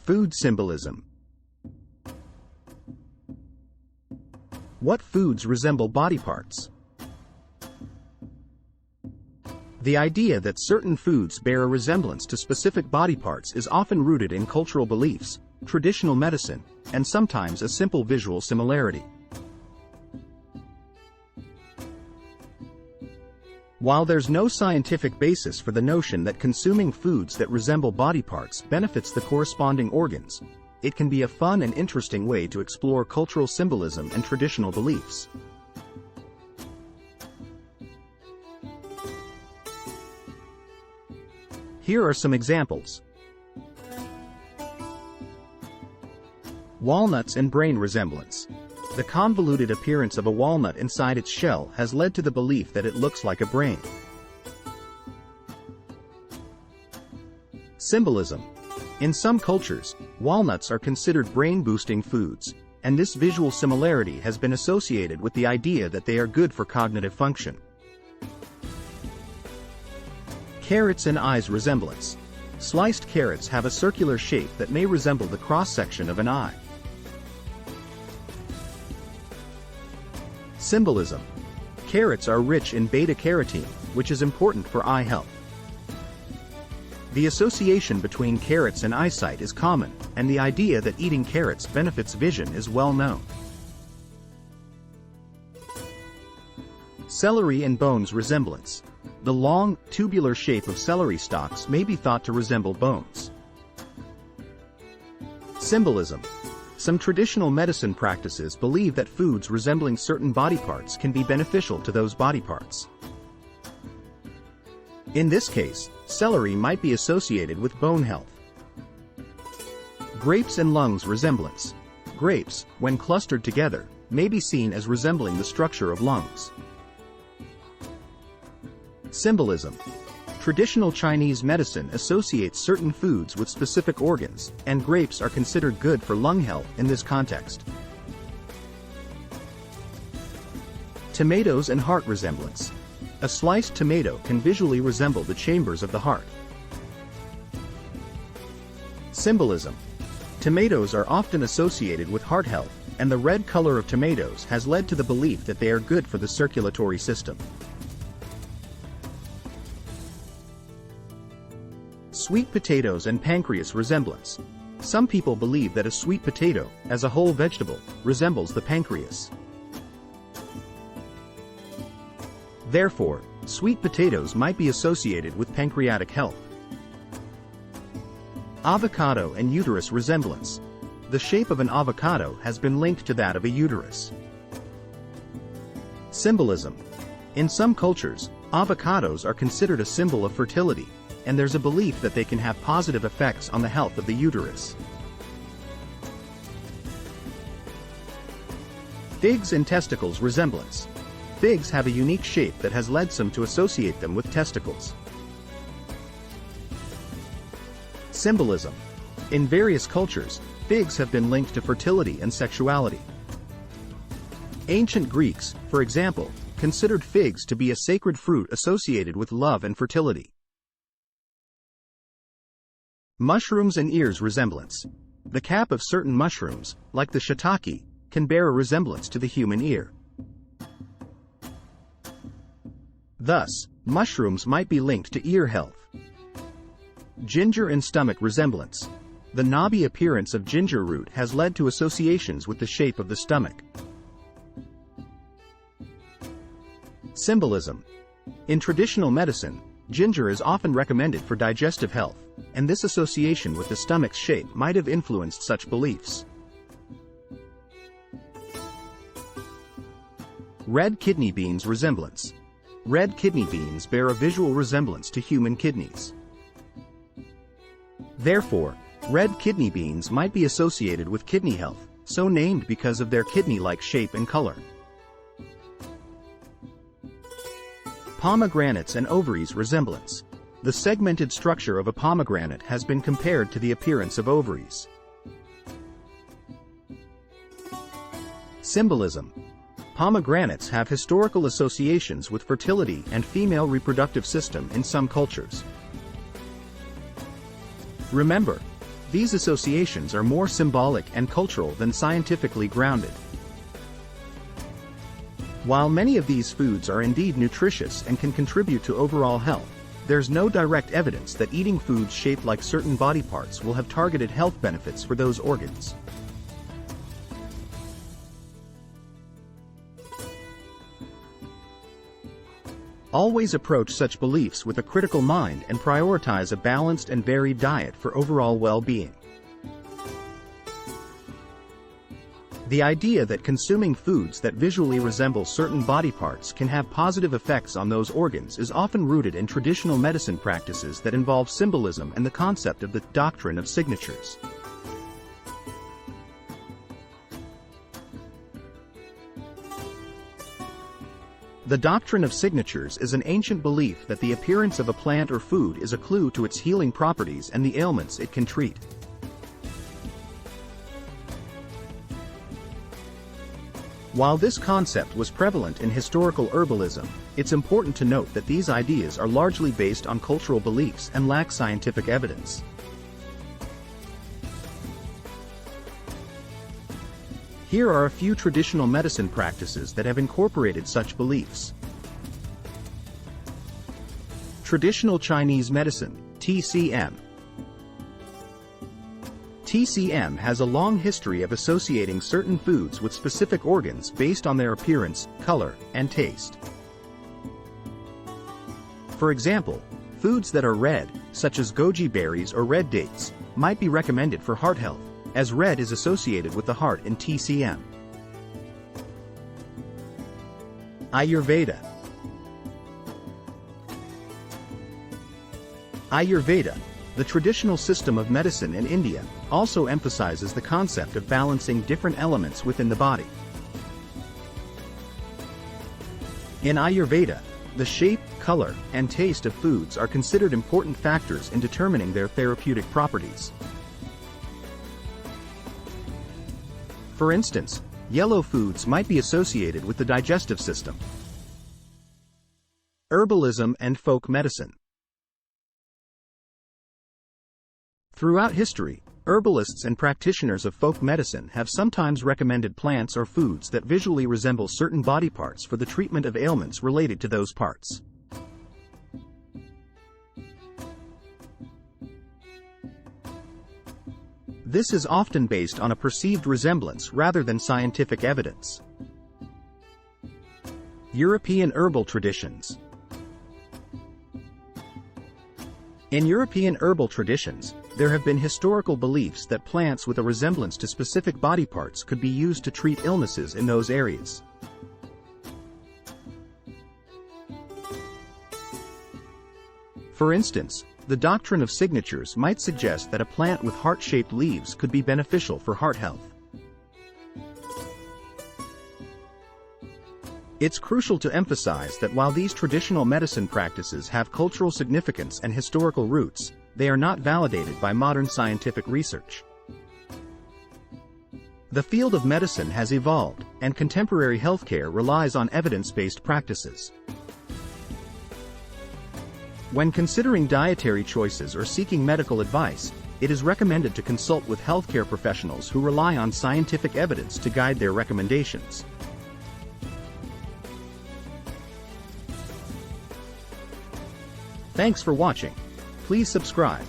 Food symbolism. What foods resemble body parts? The idea that certain foods bear a resemblance to specific body parts is often rooted in cultural beliefs, traditional medicine, and sometimes a simple visual similarity. While there's no scientific basis for the notion that consuming foods that resemble body parts benefits the corresponding organs, it can be a fun and interesting way to explore cultural symbolism and traditional beliefs. Here are some examples. Walnuts and brain resemblance. The convoluted appearance of a walnut inside its shell has led to the belief that it looks like a brain. Symbolism. In some cultures, walnuts are considered brain-boosting foods, and this visual similarity has been associated with the idea that they are good for cognitive function. Carrots and eyes resemblance. Sliced carrots have a circular shape that may resemble the cross-section of an eye. Symbolism. Carrots are rich in beta-carotene, which is important for eye health. The association between carrots and eyesight is common, and the idea that eating carrots benefits vision is well known. Celery and bones resemblance. The long, tubular shape of celery stalks may be thought to resemble bones. Symbolism. Some traditional medicine practices believe that foods resembling certain body parts can be beneficial to those body parts. In this case, celery might be associated with bone health. Grapes and lungs resemblance. Grapes, when clustered together, may be seen as resembling the structure of lungs. Symbolism. Traditional Chinese medicine associates certain foods with specific organs, and grapes are considered good for lung health in this context. Tomatoes and heart resemblance. A sliced tomato can visually resemble the chambers of the heart. Symbolism. Tomatoes are often associated with heart health, and the red color of tomatoes has led to the belief that they are good for the circulatory system. Sweet potatoes and pancreas resemblance. Some people believe that a sweet potato, as a whole vegetable, resembles the pancreas. Therefore, sweet potatoes might be associated with pancreatic health. Avocado and uterus resemblance. The shape of an avocado has been linked to that of a uterus. Symbolism. In some cultures, avocados are considered a symbol of fertility, and there's a belief that they can have positive effects on the health of the uterus. Figs and testicles resemblance. Figs have a unique shape that has led some to associate them with testicles. Symbolism. In various cultures, figs have been linked to fertility and sexuality. Ancient Greeks, for example, considered figs to be a sacred fruit associated with love and fertility. Mushrooms and ears resemblance. The cap of certain mushrooms, like the shiitake, can bear a resemblance to the human ear. Thus, mushrooms might be linked to ear health. Ginger and stomach resemblance. The knobby appearance of ginger root has led to associations with the shape of the stomach. Symbolism. In traditional medicine, ginger is often recommended for digestive health, and this association with the stomach's shape might have influenced such beliefs. Red kidney beans resemblance. Red kidney beans bear a visual resemblance to human kidneys. Therefore, red kidney beans might be associated with kidney health, so named because of their kidney-like shape and color. Pomegranates and ovaries resemblance. The segmented structure of a pomegranate has been compared to the appearance of ovaries. Symbolism. Pomegranates have historical associations with fertility and female reproductive system in some cultures. Remember, these associations are more symbolic and cultural than scientifically grounded. While many of these foods are indeed nutritious and can contribute to overall health, there's no direct evidence that eating foods shaped like certain body parts will have targeted health benefits for those organs. Always approach such beliefs with a critical mind and prioritize a balanced and varied diet for overall well-being. The idea that consuming foods that visually resemble certain body parts can have positive effects on those organs is often rooted in traditional medicine practices that involve symbolism and the concept of the doctrine of signatures. The doctrine of signatures is an ancient belief that the appearance of a plant or food is a clue to its healing properties and the ailments it can treat. While this concept was prevalent in historical herbalism, it's important to note that these ideas are largely based on cultural beliefs and lack scientific evidence. Here are a few traditional medicine practices that have incorporated such beliefs. Traditional Chinese medicine, TCM. TCM has a long history of associating certain foods with specific organs based on their appearance, color, and taste. For example, foods that are red, such as goji berries or red dates, might be recommended for heart health, as red is associated with the heart in TCM. Ayurveda. Ayurveda, the traditional system of medicine in India, also emphasizes the concept of balancing different elements within the body. In Ayurveda, the shape, color, and taste of foods are considered important factors in determining their therapeutic properties. For instance, yellow foods might be associated with the digestive system. Herbalism and folk medicine. Throughout history, herbalists and practitioners of folk medicine have sometimes recommended plants or foods that visually resemble certain body parts for the treatment of ailments related to those parts. This is often based on a perceived resemblance rather than scientific evidence. European herbal traditions. In European herbal traditions, there have been historical beliefs that plants with a resemblance to specific body parts could be used to treat illnesses in those areas. For instance, the doctrine of signatures might suggest that a plant with heart-shaped leaves could be beneficial for heart health. It's crucial to emphasize that while these traditional medicine practices have cultural significance and historical roots, they are not validated by modern scientific research. The field of medicine has evolved, and contemporary healthcare relies on evidence-based practices. When considering dietary choices or seeking medical advice, it is recommended to consult with healthcare professionals who rely on scientific evidence to guide their recommendations. Thanks for watching. Please subscribe.